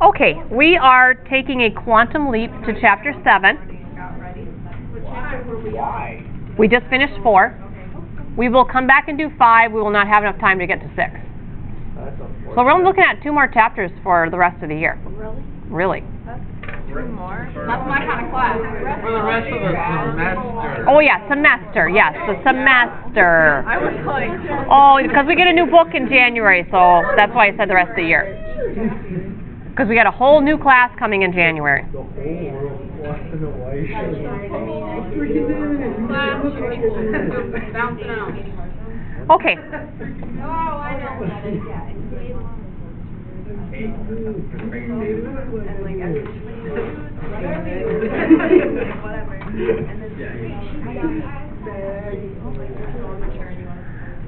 Okay, we are taking a quantum leap to chapter 7. We just finished 4. We will come back and do 5. We will not have enough time to get to 6. So we're only looking at 2 more chapters for the rest of the year. Really? 2 more? That's my kind of class. For the rest of the semester. Oh yeah, semester. Yes, the semester. I was like... Oh, because we get a new book in January, so that's why I said the rest of the year. Because we got a whole new class coming in January. The whole world walking away. Bouncing out. Okay. Oh, I know.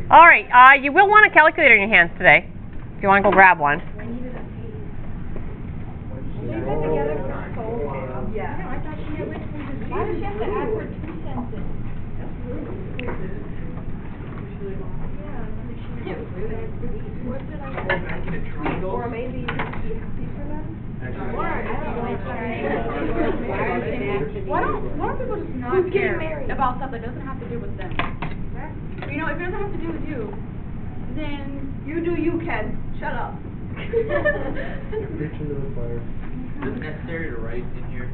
All right, you will want a calculator in your hands today, if you want to go grab one. Why does she have to add her 2 cents in? Or maybe you happy for them? Why don't people just not care about stuff that doesn't have to do with them? You know, if it doesn't have to do with you, then you do you, Ken. Shut up. Reach into the fire. Is it necessary to write in here?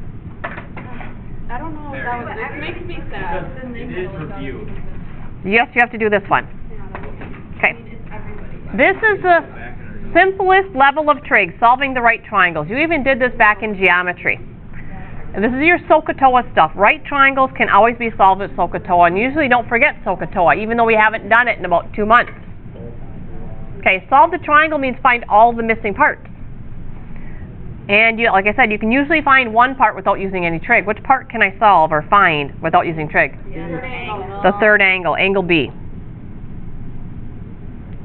I don't know if that was, it makes me sad. Because it is review. Yes, you have to do this one. Okay. This is the simplest level of trig, solving the right triangles. You even did this back in geometry. And this is your SOHCAHTOA stuff. Right triangles can always be solved with SOHCAHTOA. And usually don't forget SOHCAHTOA, even though we haven't done it in about 2 months. Okay, solve the triangle means find all the missing parts. And you, like I said, you can usually find one part without using any trig. Which part can I solve or find without using trig? The third angle, angle B.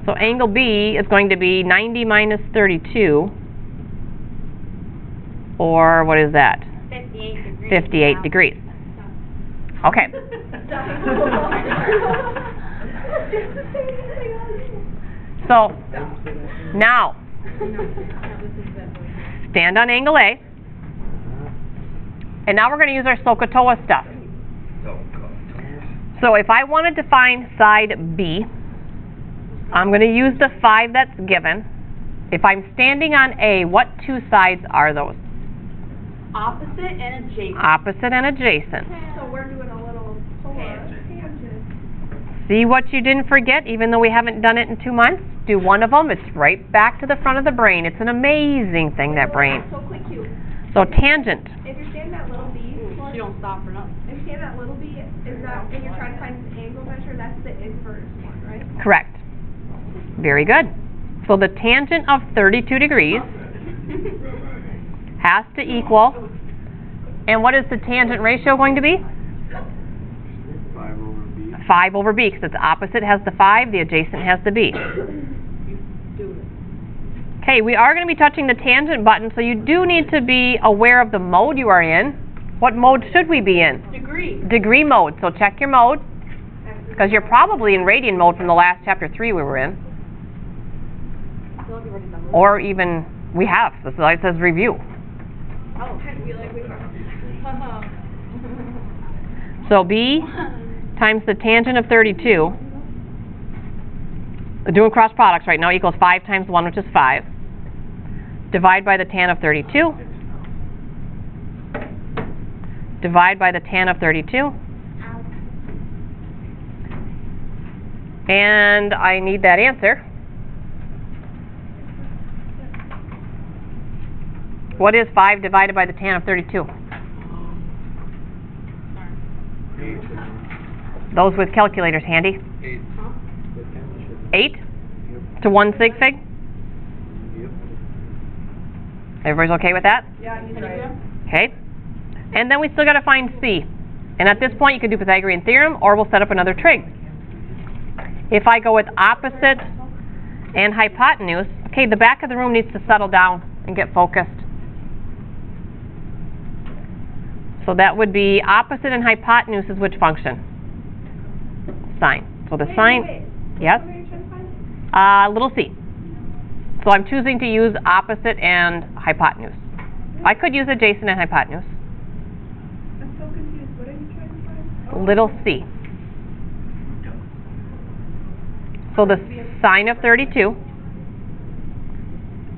So angle B is going to be 90 minus 32, or what is that? 58 degrees. Okay. So, now, stand on angle A, and now we're going to use our SOHCAHTOA stuff. So if I wanted to find side B, I'm going to use the 5 that's given. If I'm standing on A, what 2 sides are those? Opposite and adjacent. Opposite and adjacent. So we're doing a little tangent. See what you didn't forget, even though we haven't done it in 2 months? Do one of them, it's right back to the front of the brain. It's an amazing thing, that brain. So quick, you. So tangent. If you're standing at little b, She don't stop for nothing. if you're standing at little b, is that, and you're trying to find an angle measure, that's the inverse one, right? Correct. Very good. So the tangent of 32 degrees has to equal, and what is the tangent ratio going to be? 5 over B. 5 over B, because the opposite has the 5, the adjacent has the B. Okay, we are going to be touching the tangent button, so you do need to be aware of the mode you are in. What mode should we be in? Degree. Degree mode. So check your mode, because you're probably in radian mode from the last chapter 3 we were in. Or even, we have. This is why it says review. Oh, we like we are. So B times the tangent of 32, we're doing cross products right now, equals 5 times 1, which is 5. Divide by the tan of 32. Divide by the tan of 32. And I need that answer. What is 5 divided by the tan of 32? Those with calculators handy. 8 to 1 sig fig? Everybody's okay with that? Yeah, he's right. Okay. And then we still got to find C. And at this point you can do Pythagorean theorem, or we'll set up another trig. If I go with opposite and hypotenuse, okay, the back of the room needs to settle down and get focused. So that would be opposite and hypotenuse is which function? Sine. So the sine, yes? Little c. So I'm choosing to use opposite and hypotenuse. I could use adjacent and hypotenuse. I'm so confused. What are you trying to find? Little c. So the sine of 32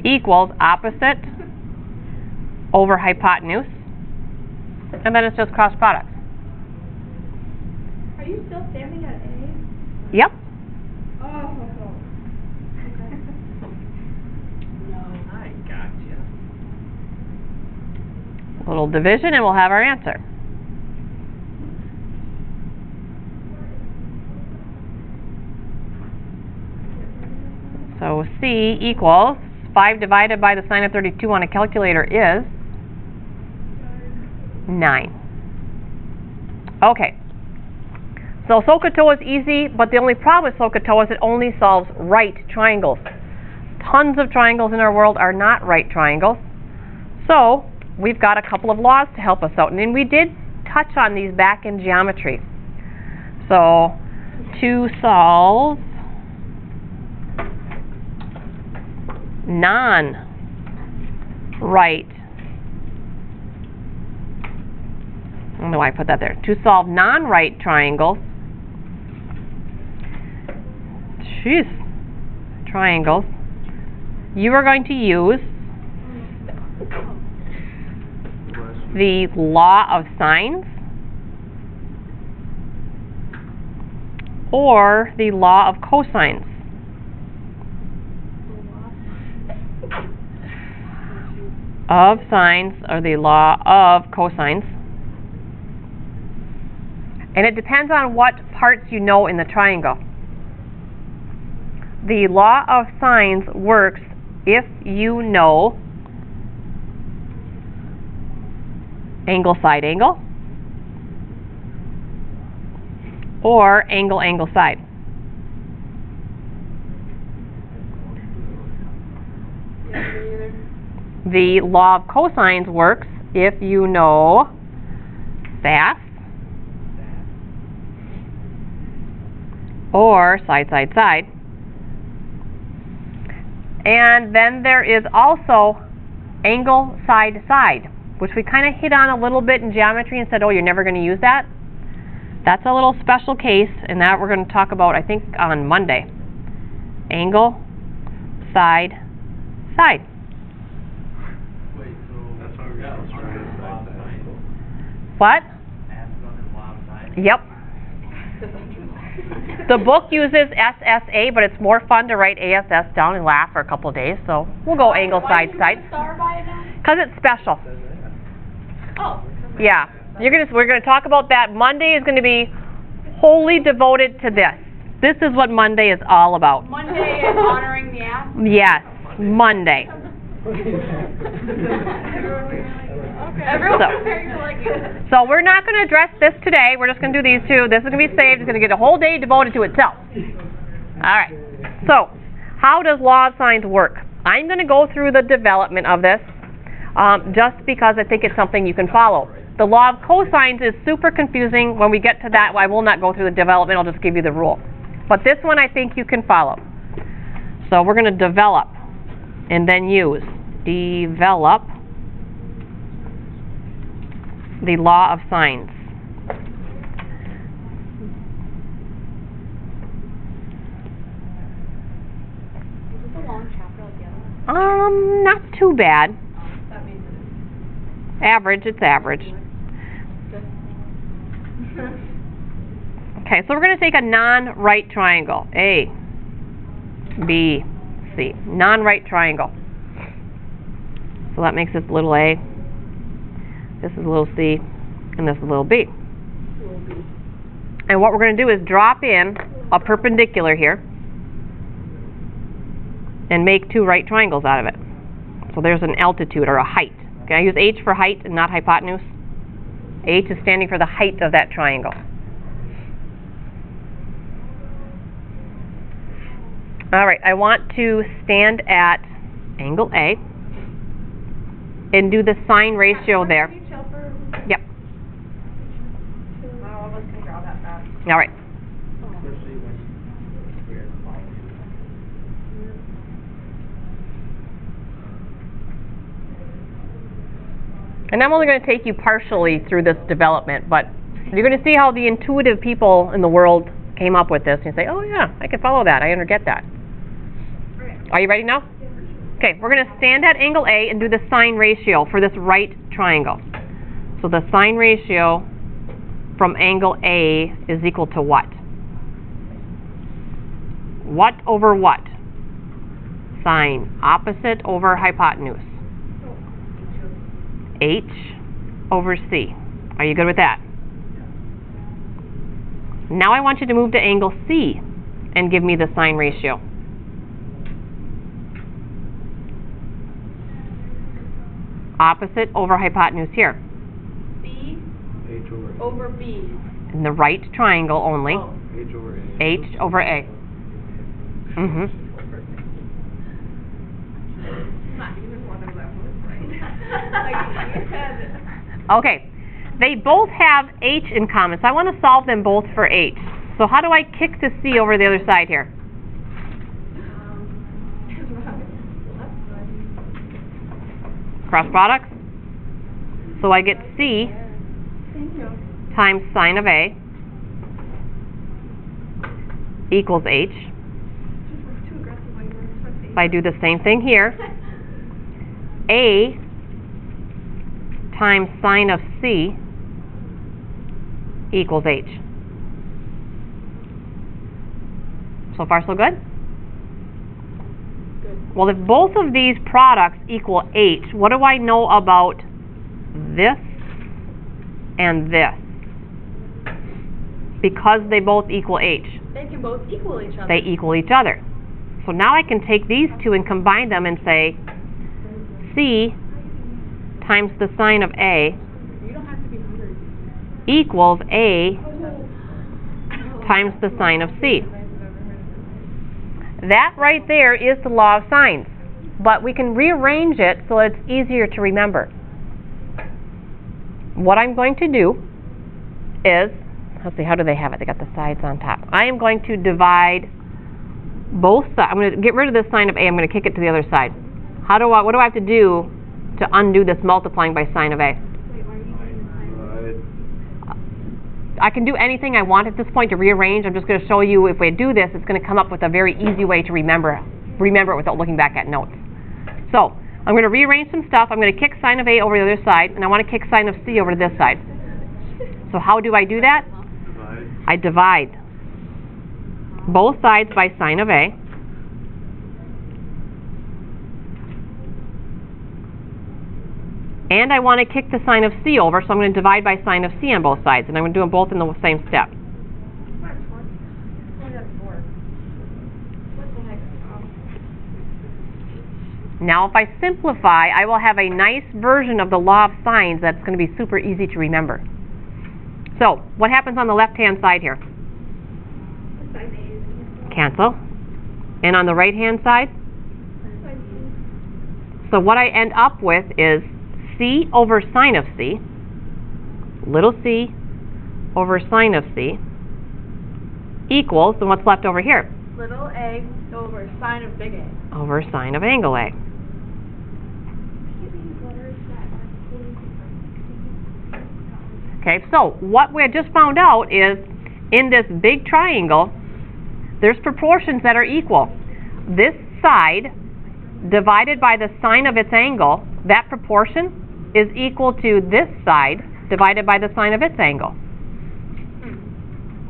equals opposite over hypotenuse, and then it's just cross products. Are you still standing at A? Yep. Oh. Okay. I gotcha. Little division, and we'll have our answer. So C equals 5 divided by the sine of 32 on a calculator is 9. Okay. So SOHCAHTOA is easy, but the only problem with SOHCAHTOA is it only solves right triangles. Tons of triangles in our world are not right triangles. So we've got a couple of laws to help us out. And we did touch on these back in geometry. So to solve non-right, I don't know why I put that there. To solve non-right triangles, you are going to use the law of sines or the law of cosines. Of sines or the law of cosines. And it depends on what parts you know in the triangle. The law of sines works if you know angle, side, angle, or angle, angle, side. The law of cosines works if you know SAS or side, side, side. And then there is also angle, side, side, which we kind of hit on a little bit in geometry and said, oh, you're never going to use that. That's a little special case, and that we're going to talk about, I think, on Monday. Angle, side, side. Wait, so That's why we got this right side to angle. What? ask on the law of sine. Yep. The book uses SSA, but it's more fun to write ASS down and laugh for a couple of days, so we'll go angle, side, side. Why did you put a star by it now? Because it's special. Oh. Yeah. We're going to talk about that. Monday is going to be wholly devoted to this. This is what Monday is all about. Monday is honoring the ass. Yes, Monday. Everyone So- prepared to like it. So we're not going to address this today. We're just going to do these two. This is going to be saved. It's going to get a whole day devoted to itself. All right. So how does law of sines work? I'm going to go through the development of this just because I think it's something you can follow. The law of cosines is super confusing. When we get to that, I will not go through the development. I'll just give you the rule. But this one I think you can follow. So we're going to develop and then use. Develop the law of sines. Is this a long chapter like the other one? Not too bad. That means it is. Average, it's average. Okay, so we're going to take a non-right triangle. A, B, C. Non-right triangle. So that makes this little a, this is little c, and this is little b. And what we're going to do is drop in a perpendicular here and make two right triangles out of it. So there's an altitude or a height. Okay, I use h for height and not hypotenuse. H is standing for the height of that triangle. All right, I want to stand at angle A and do the sine ratio there. Can you chill for? Yep. All of us can draw that fast. All right. Especially when we're following. And I'm only going to take you partially through this development, but you're going to see how the intuitive people in the world came up with this. And you say, oh yeah, I can follow that. I get that. Are you ready now? Okay, we're going to stand at angle A and do the sine ratio for this right triangle. So the sine ratio from angle A is equal to what? What over what? Sine. Opposite over hypotenuse. H over C. Are you good with that? Now I want you to move to angle C and give me the sine ratio. Opposite over hypotenuse here. C H over A. over B. In the right triangle only. Oh. H over A. H over A. Mm-hmm. Not even one of them was right. Like, you had it. Okay. They both have H in common, so I want to solve them both for H. So how do I kick the C over the other side here? Cross products. So I get C Thank you. times sine of A equals H. Just worked too aggressively. We're expecting. If I do the same thing here, A times sine of C equals H. So far, so good? Well, if both of these products equal H, what do I know about this and this? Because they both equal H. They can both equal each other. They equal each other. So now I can take these two and combine them and say C times the sine of A You don't have to be hungry. equals A times the sine of C. That right there is the law of sines, but we can rearrange it so it's easier to remember. What I'm going to do is, let's see, how do they have it? They got the sides on top. I am going to divide both sides. I'm going to get rid of this sine of A. I'm going to kick it to the other side. What do I have to do to undo this multiplying by sine of A? Wait, why are you doing the sine? I can do anything I want at this point to rearrange. I'm just going to show you if we do this, it's going to come up with a very easy way to remember it without looking back at notes. So I'm going to rearrange some stuff. I'm going to kick sine of A over the other side, and I want to kick sine of C over to this side. So how do I do that? Divide. I divide both sides by sine of A. And I want to kick the sine of C over, so I'm going to divide by sine of C on both sides. And I'm going to do them both in the same step. What the heck? Now if I simplify, I will have a nice version of the law of sines that's going to be super easy to remember. So, what happens on the left-hand side here? Sine A is equal. Cancel. And on the right-hand side? Sine B. So what I end up with is C over sine of C, little c over sine of C, equals, and what's left over here? Little a over sine of big A. Over sine of angle A. Okay, so what we just found out is in this big triangle, there's proportions that are equal. This side divided by the sine of its angle, that proportion is equal to this side divided by the sine of its angle.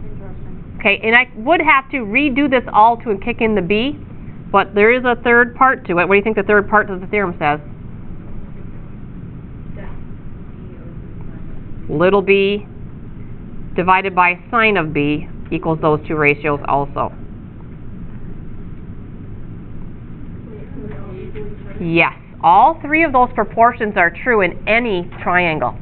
Interesting. Okay, and I would have to redo this all to kick in the b, but there is a third part to it. What do you think the third part of the theorem says? Little b divided by sine of b equals those two ratios also. Yes, all three of those proportions are true in any triangle.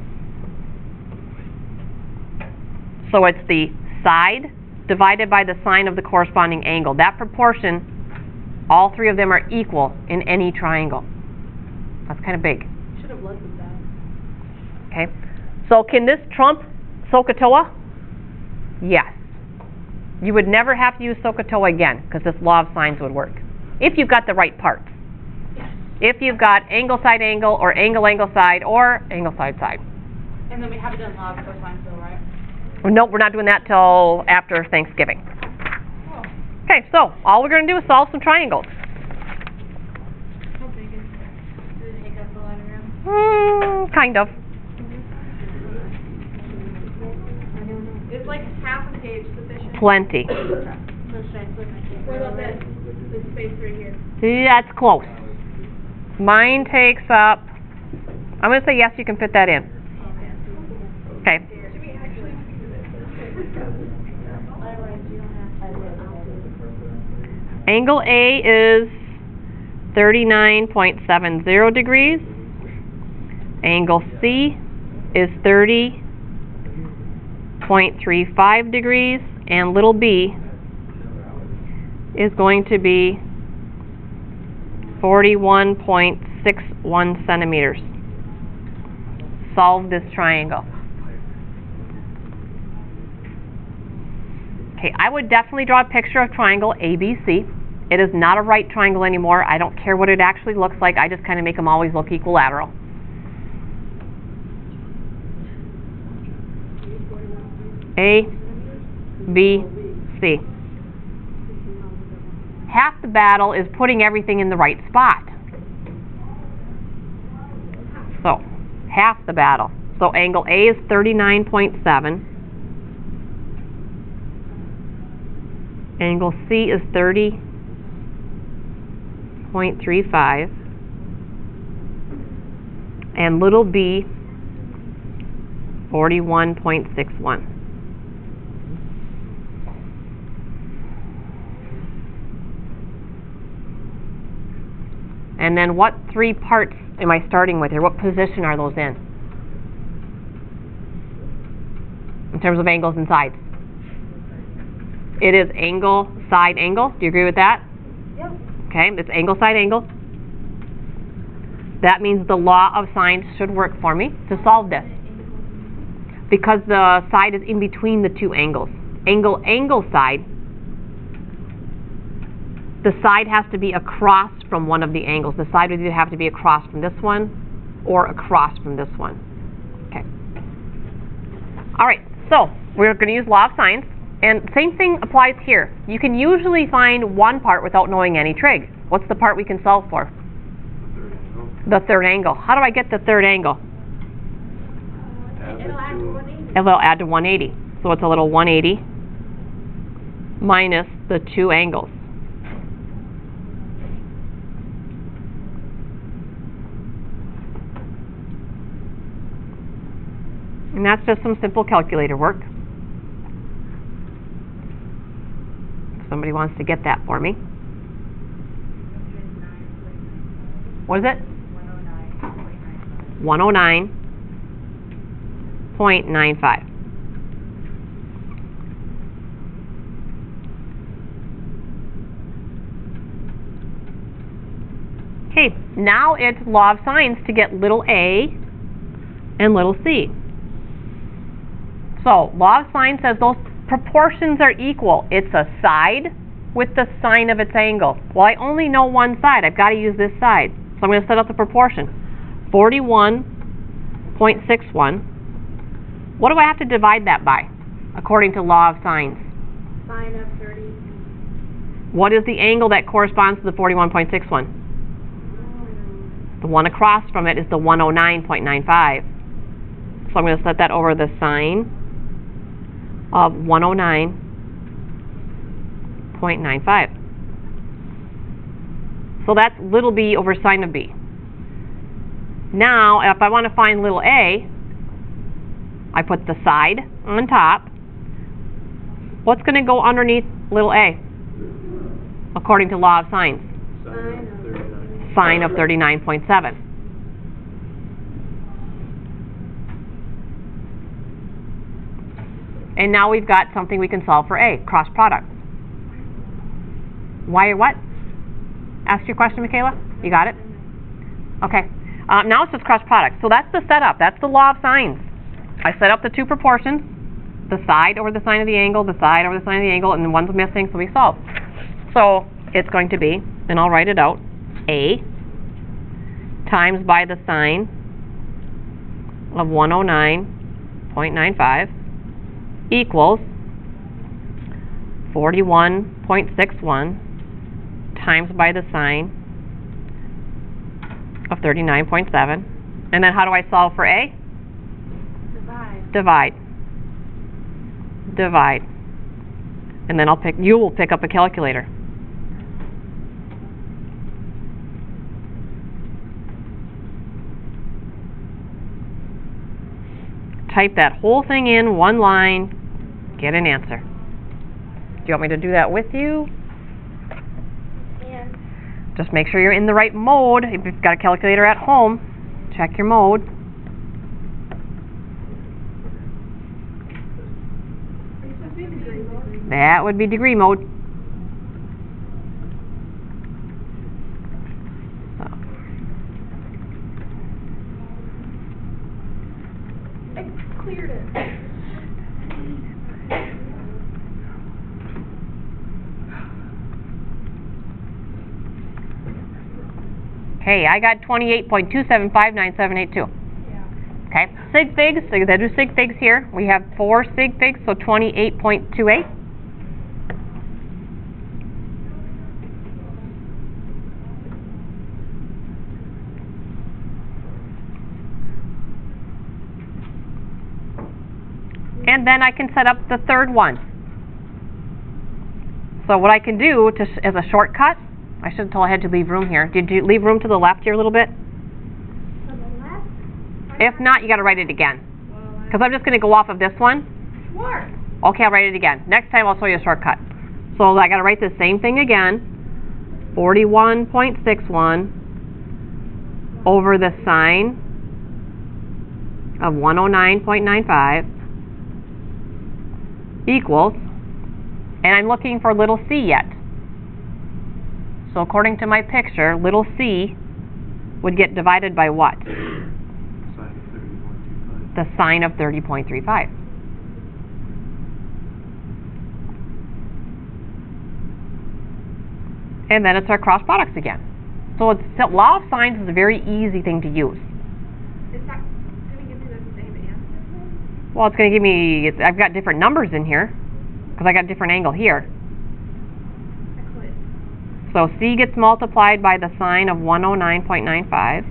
So it's the side divided by the sine of the corresponding angle. That proportion, all three of them are equal in any triangle. That's kind of big. Should have led with that. Okay, so can this trump SOHCAHTOA? Yes. You would never have to use SOHCAHTOA again because this law of sines would work if you've got the right parts. if you've got angle side angle or angle angle side or angle side side. And then we haven't done law of cosine still, right? Nope, we're not doing that till after Thanksgiving. Oh. Okay, so all we're going to do is solve some triangles. How big is it? Does it take up the letter M? Kind of. It's like half a page sufficient. Plenty. What about this? This space right here. That's close. Mine takes up, I'm going to say yes, you can fit that in. Okay. Should we actually do this? Angle A is 39.70 degrees. Angle C is 30.35 degrees. And little b is going to be 41.61 centimeters. Solve this triangle. Okay, I would definitely draw a picture of triangle ABC. It is not a right triangle anymore. I don't care what it actually looks like. I just kind of make them always look equilateral. A, B, C. Half the battle is putting everything in the right spot. So, half the battle. So angle A is 39.7. Angle C is 30.35. And little b, 41.61. And then what three parts am I starting with here? What position are those in terms of angles and sides? It is angle, side, angle. Do you agree with that? Yep. Okay, it's angle, side, angle. That means the law of sines should work for me to solve this. Because the side is in between the two angles. Angle, angle, side. The side has to be across from one of the angles. The side would either have to be across from this one or across from this one. Okay. All right, so we're going to use law of sines. And same thing applies here. You can usually find one part without knowing any trig. What's the part we can solve for? The third angle. How do I get the third angle? It'll add to 180. It'll add to 180. So it's a little 180 minus the two angles. And that's just some simple calculator work. If somebody wants to get that for me. What is it? 109.95. Okay, now it's law of sines to get little a and little c. So, law of sines says those proportions are equal. It's a side with the sine of its angle. Well, I only know one side. I've got to use this side. So I'm going to set up the proportion. 41.61. What do I have to divide that by, according to law of sines? Sine of 30. What is the angle that corresponds to the 41.61? The one across from it is the 109.95. So I'm going to set that over the sine of 109.95. So that's little b over sine of b. Now, if I want to find little a, I put the side on top. What's going to go underneath little a, according to law of sines? Sine of 39.7. And now we've got something we can solve for a, cross product. Why or what? Ask your question, Michaela. You got it? Okay. Now it's just cross product. So that's the setup. That's the law of sines. I set up the two proportions, the side over the sine of the angle, the side over the sine of the angle, and the one's missing, so we solve. So it's going to be, and I'll write it out, a times by the sine of 109.95 equals 41.61 times by the sine of 39.7. And then how do I solve for A? Divide. Divide. And then you will pick up a calculator. Type that whole thing in, one line, get an answer. Do you want me to do that with you? Yeah. Just make sure you're in the right mode. If you've got a calculator at home, check your mode. That would be degree mode. So. I cleared it. Hey, I got 28.2759782. Okay, sig figs, so they do sig figs here. We have 4 sig figs, so 28.28. And then I can set up the third one. So what I can do as a shortcut, I should have told I had to leave room here. Did you leave room to the left here a little bit? To the left? If not, you got to write it again. Because I'm just going to go off of this one. Sure. Okay, I'll write it again. Next time I'll show you a shortcut. So I got to write the same thing again. 41.61 over the sine of 109.95 equals, and I'm looking for little c yet. So according to my picture, little c would get divided by what? Sine of 30.25. The sine of 30.35. And then it's our cross products again. So law of sines is a very easy thing to use. Is that going to give me the same answer? Well, it's going to give me, I've got different numbers in here, because I got a different angle here. I quit. So c gets multiplied by the sine of 109.95.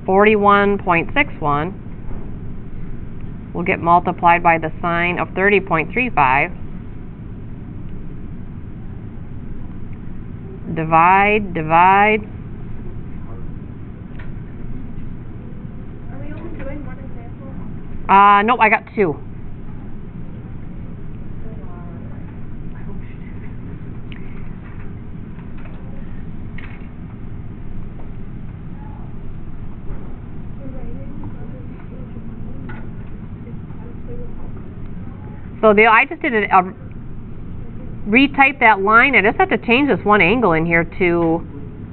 41.61 will get multiplied by the sine of 30.35. Divide, divide. Are we only doing one example? Nope, I got 2. So I just did retype that line. I just have to change this one angle in here to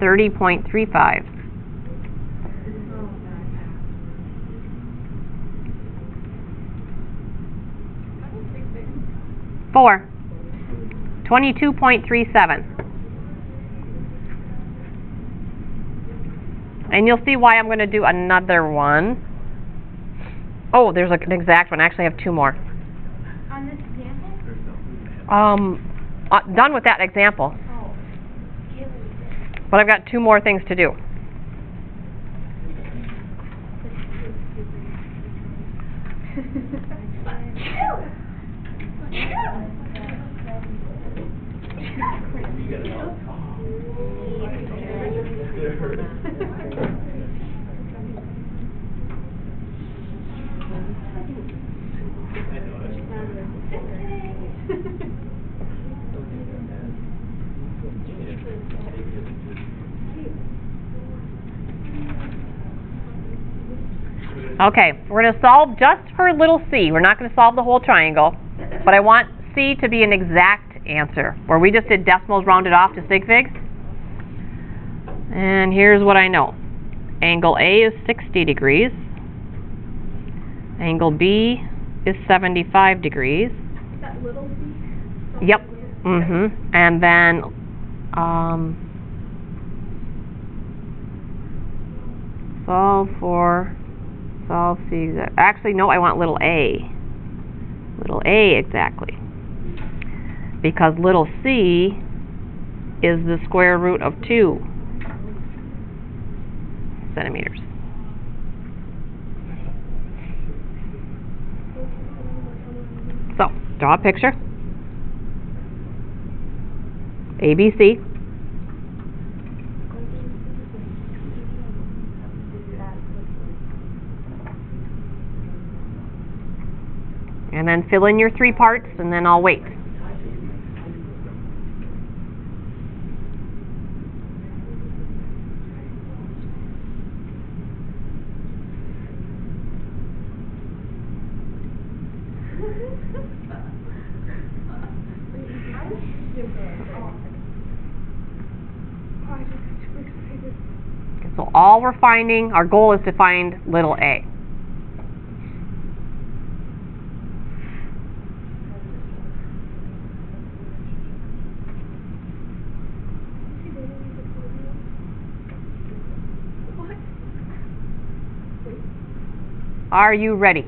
30.35. Four. 22.37. And you'll see why I'm going to do another one. Oh, there's an exact one. Actually, I have 2 more. On this example? Done with that example. Oh. Give me But I've got 2 more things to do. Okay, we're going to solve just for little c. We're not going to solve the whole triangle, but I want c to be an exact answer, where we just did decimals rounded off to sig figs. And here's what I know. Angle A is 60 degrees. Angle B is 75 degrees. that little piece. Yep. And then Solve C. Actually, no, I want little a. Little a exactly. Because little c is the square root of 2 centimeters. So, draw a picture. ABC. And then fill in your 3 parts, and then I'll wait. So all we're finding, our goal is to find little a. Are you ready?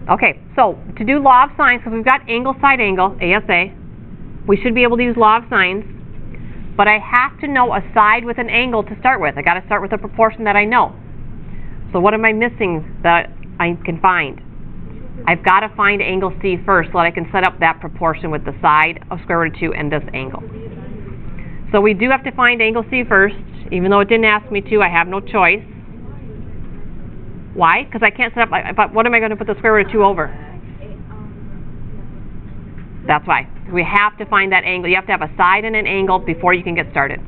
Okay, so to do law of sines, because we've got angle, side angle, ASA, we should be able to use law of sines, but I have to know a side with an angle to start with. I got to start with a proportion that I know. So what am I missing that I can find? I've got to find angle C first so that I can set up that proportion with the side of square root of 2 and this angle. So we do have to find angle C first, even though it didn't ask me to. I have no choice. Why? Because I can't set up, but what am I going to put the square root of 2 over? That's why. We have to find that angle. You have to have a side and an angle before you can get started.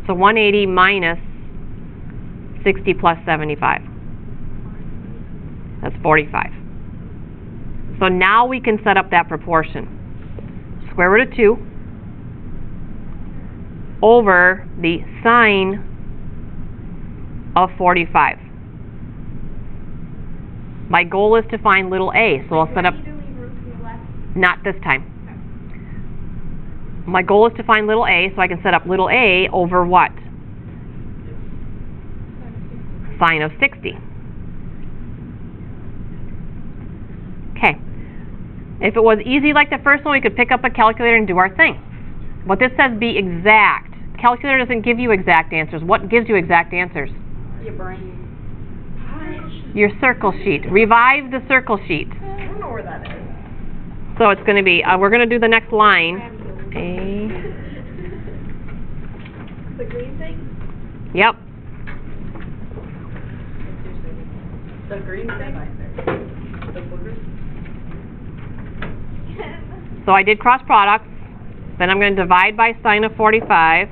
So 180 minus 60 plus 75. That's 45. So now we can set up that proportion. Square root of 2 over the sine of 45. My goal is to find little a, so I'll set up, not this time. My goal is to find little a, so I can set up little a over what? Sine of 60. Okay. If it was easy like the first one, we could pick up a calculator and do our thing. But this says be exact. Calculator doesn't give you exact answers. What gives you exact answers? Your brain. Your circle sheet. Revive the circle sheet. I don't know where that is. So it's going to be, we're going to do the next line. A. The green thing? Yep. The green thing? The boogers? So I did cross products. Then I'm going to divide by sine of 45.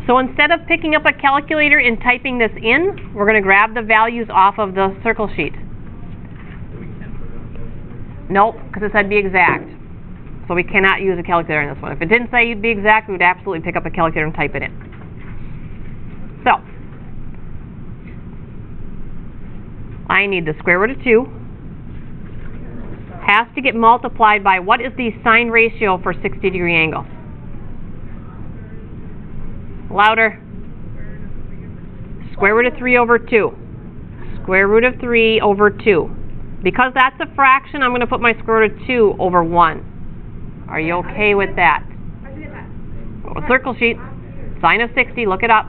So instead of picking up a calculator and typing this in, we're going to grab the values off of the circle sheet. Nope, because it said be exact. So we cannot use a calculator in this one. If it didn't say be exact, we would absolutely pick up a calculator and type it in. So, I need the square root of 2. Has to get multiplied by what is the sine ratio for 60-degree angle? Louder. Square root of 3 over 2. Square root of 3 over 2. Because that's a fraction, I'm going to put my square root of 2 over 1. Are you okay with that? Circle sheet. Sine of 60, look it up.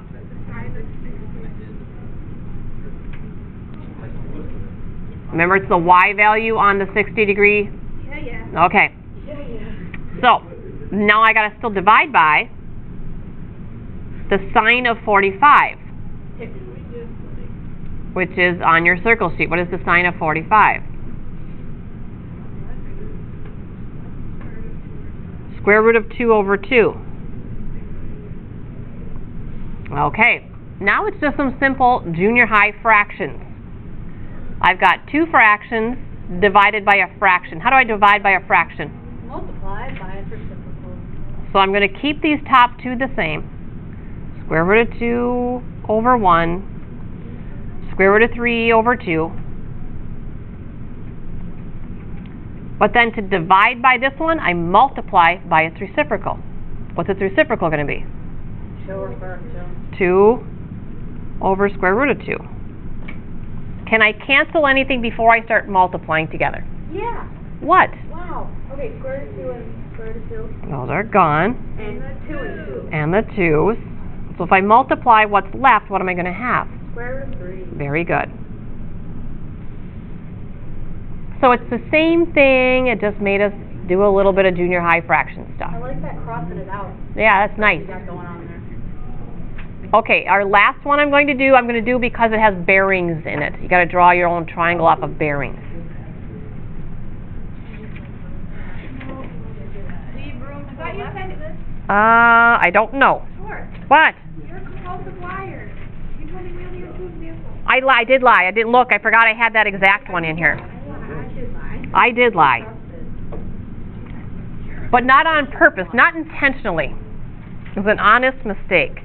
Remember, it's the y value on the 60-degree? Yeah. Okay. So, now I got to still divide by the sine of 45, which is on your circle sheet. What is the sine of 45? Square root of 2 over 2. Okay. Now it's just some simple junior high fractions. I've got 2 fractions divided by a fraction. How do I divide by a fraction? Multiplied by its reciprocal. So I'm going to keep these top 2 the same. Square root of 2 over 1. Square root of 3 over 2. But then to divide by this one, I multiply by its reciprocal. What's its reciprocal going to be? 2 over square root of 2. 2 over square root of 2. Can I cancel anything before I start multiplying together? Yeah. What? Wow. Okay, square root of 2 and square root of 2. Those are gone. And 2 and 2. And the 2's. So if I multiply what's left, what am I going to have? Square root of 3. Very good. So it's the same thing, it just made us do a little bit of junior high fraction stuff. I like that crossing it out. Yeah, that's nice. You got going on there. Okay, our last one I'm going to do because it has bearings in it. You got to draw your own triangle off of bearings. Leave room to go left. I don't know. Sure. What? You're a compulsive liar. You told me we only have 2 examples. I did lie. I didn't look. I forgot I had that exact one in here. I did lie. I did lie. But not on purpose, not intentionally. It was an honest mistake. I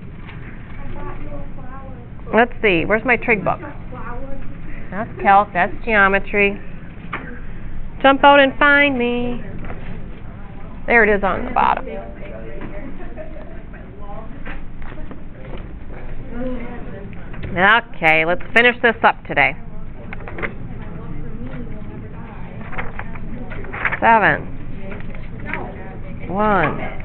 bought you a flower. Let's see, where's my trig book? Flower. That's calc, that's geometry. Jump out and find me. There it is on the bottom. Okay, let's finish this up today. 7. 1.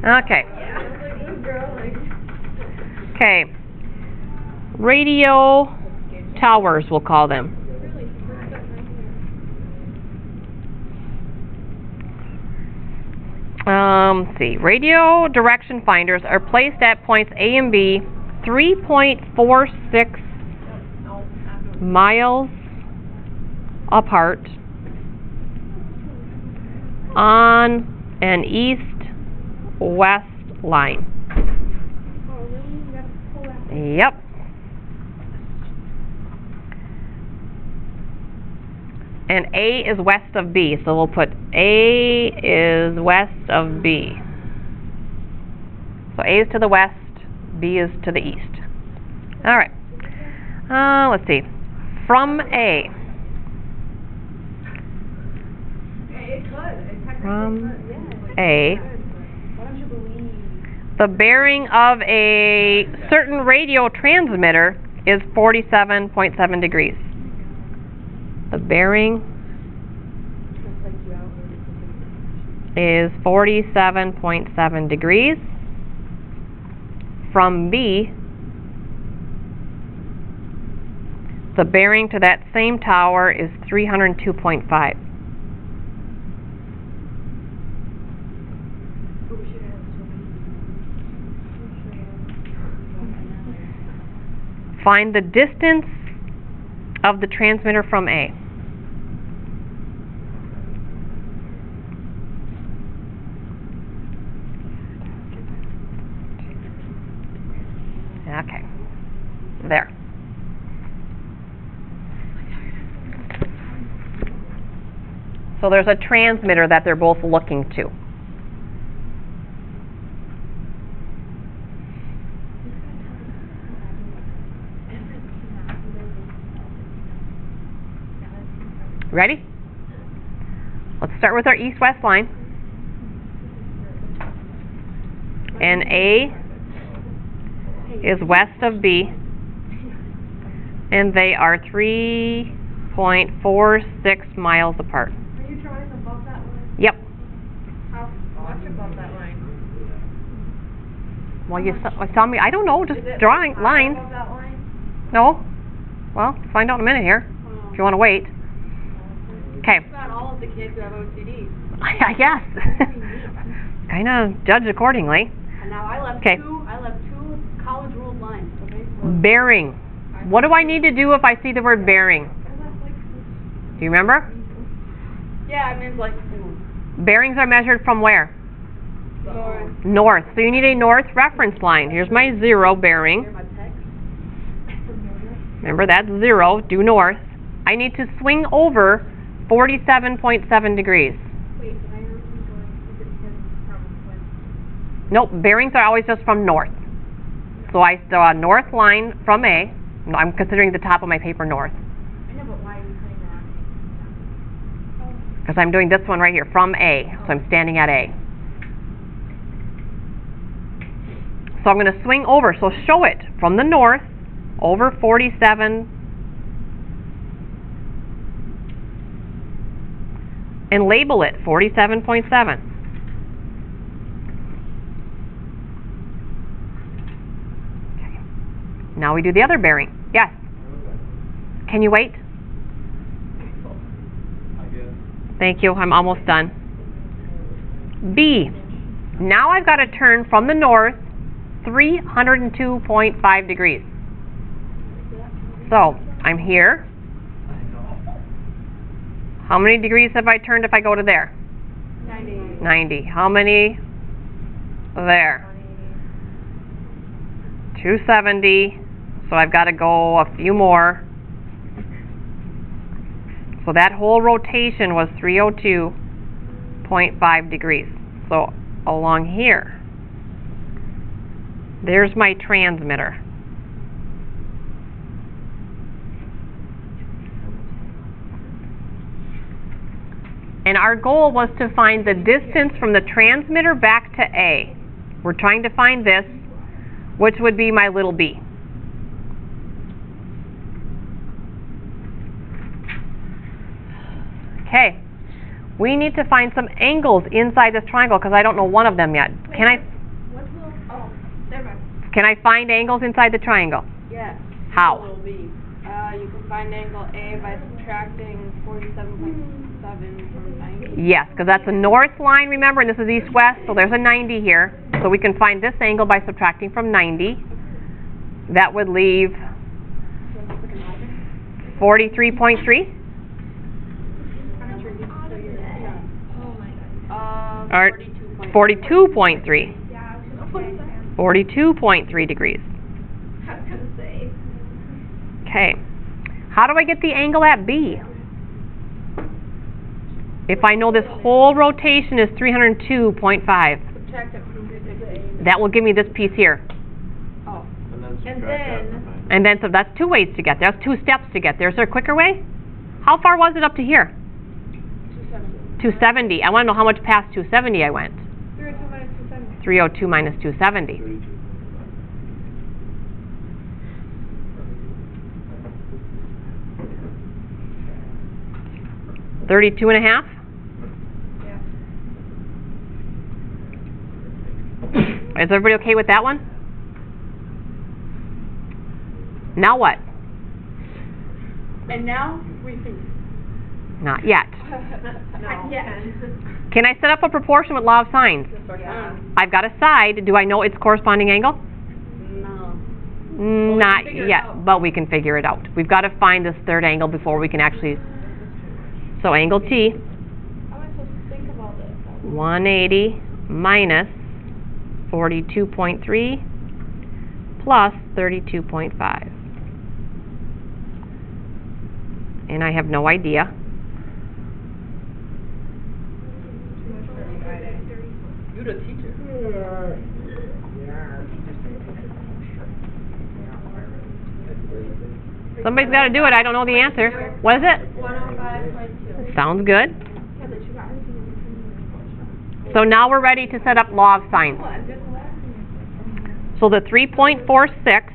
Okay. Okay. Radio towers, we'll call them. Let's see. Radio direction finders are placed at points A and B 3.46 miles apart on an east-west line. Oh, really? You gotta pull that. Yep. And A is west of B, so we'll put A is west of B. So A is to the west, B is to the east. All right. Let's see. From A. From A. Why don't you believe? The bearing of a certain radio transmitter is 47.7 degrees. The bearing is 47.7 degrees. From B, the bearing to that same tower is 302.5. Find the distance of the transmitter from A. Okay. There. So there's a transmitter that they're both looking to. Ready? Let's start with our east-west line. And A is west of B. And they are 3.46 miles apart. Are you drawing above that line? Yep. How much above that line? Well, you saw me. I don't know. Just drawing lines. Above that line? No? Well, find out in a minute here. If you want to wait. Okay. Not all of the kids who have OCD. I guess. Kind of judge accordingly. And now I left Okay. two college ruled lines. Okay. Bearing. What do I need to do if I see the word bearing? Do you remember? Yeah, I mean it's like Bearings are measured from where? north. North. So you need a north reference line. Here's my 0 bearing. My text. Remember, that's 0. Due north. I need to swing over 47.7 degrees. Wait, did I hear you going? Is it because from west? Nope, bearings are always just from north. So I draw a north line from A. No, I'm considering the top of my paper north. I know, but why are you putting that? Because I'm doing this one right here, from A. So I'm standing at A. So I'm going to swing over. So show it from the north over 47 and label it 47.7. Okay. Now we do the other bearing. Yes? Can you wait? I guess. Thank you. I'm almost done. B. Now I've got to turn from the north 302.5 degrees. So I'm here. I know. How many degrees have I turned if I go to there? 90. 90. How many there? 270. So I've got to go a few more. So that whole rotation was 302.5 degrees. So along here, there's my transmitter. And our goal was to find the distance from the transmitter back to A. We're trying to find this, which would be my little b. Okay. We need to find some angles inside this triangle because I don't know one of them yet. Can I What's little, oh, never mind. can I find angles inside the triangle? Yes. How? Will be. You can find angle A by subtracting 47.7 from 90. Yes, because that's a north line, remember, and this is east-west, so there's a 90 here. So we can find this angle by subtracting from 90. That would leave 43.3? Or 42.3. Yeah, I was gonna say. 42.3 degrees. I was gonna say. Okay. How do I get the angle at B? If I know this whole rotation is 302.5, Subtract it from 360. that will give me this piece here. Oh. And then subtract And that then- from 90. And then, so that's two ways to get there. That's two steps to get there. Is there a quicker way? How far was it up to here? 270. 270. I want to know how much past 270 I went. 302 minus 270. 302 minus 270. 32 and a half? Is everybody okay with that one? Now what? And now we think. Not yet. Not yet. Can I set up a proportion with law of sines? Yeah. I've got a side. Do I know its corresponding angle? No. Not figure it yet, out. but we can figure it out. We've got to find this third angle before we can actually... So angle T, How am I supposed to think about this? 180 minus 42.3 plus 32.5. And I have no idea. You're the teacher. Somebody's got to do it. I don't know the answer. What is it? 105.2. Sounds good. Yeah, but you got everything. So now we're ready to set up law of sines. So the 3.46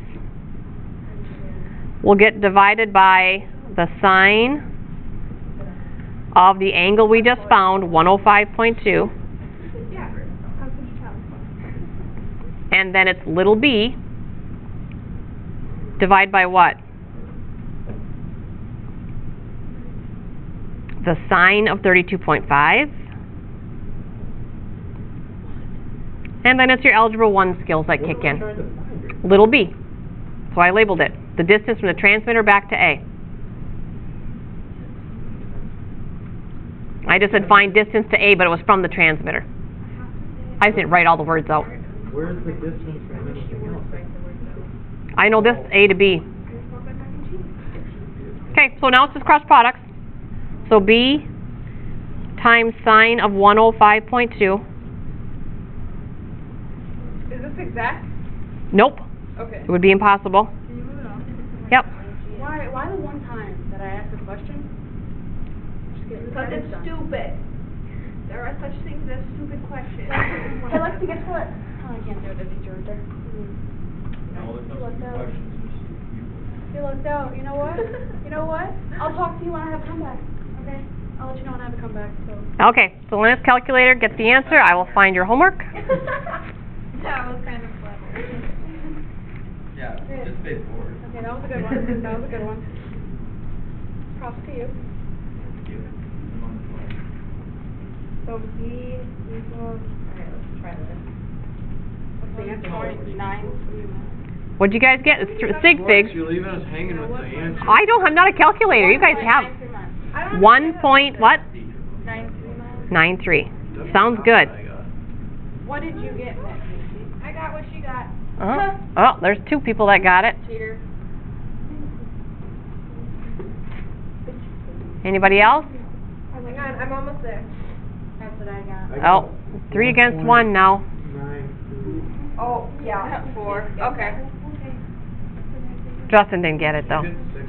will get divided by the sine of the angle we just found, 105.2, Yeah. How could you tell? and then it's little b, divide by what? The sine of 32.5. And then it's your Algebra 1 skills that kick in. Little b. So I labeled it. The distance from the transmitter back to A. I just said find distance to A, but it was from the transmitter. I just didn't write all the words out. Where's the distance from anything else? I know this A to B. Okay, so now it's just cross products. So B times sine of 105.2. Is this exact? Nope. Okay. It would be impossible. Can you move it on? Yep. Why the one time that I asked a question? Just get Because that it's done. stupid. There are such things as stupid questions. Hey, Lexi, guess what? Oh, I can't do it, the teacher right there. No, there's no You lucked out. questions, there's people. You lucked out. You know what? You know what? I'll talk to you when I have a comeback. Okay? I'll let you know when I have a comeback. So. Okay, so Linus calculator, get the answer. I will find your homework. That was kind of clever. Yeah, just face forward. Okay, that was a good one. That was a good one. Props to you. You. I'm on the phone. So B equals, alright, let's try this. What's the answer? 9. What'd you guys get? It's sig figs. You're leaving us hanging with the answer. I'm not a calculator. You guys have. I don't 1 point, what? 939. 93. Sounds good. What did you get, Lexi? I got what she got. Oh, there's 2 people that got it. Cheater. Anybody else? Hang on, I'm almost there. That's what I got. Oh, 3 against 1 now. Oh, yeah. 4. Okay. Justin didn't get it though. You get 6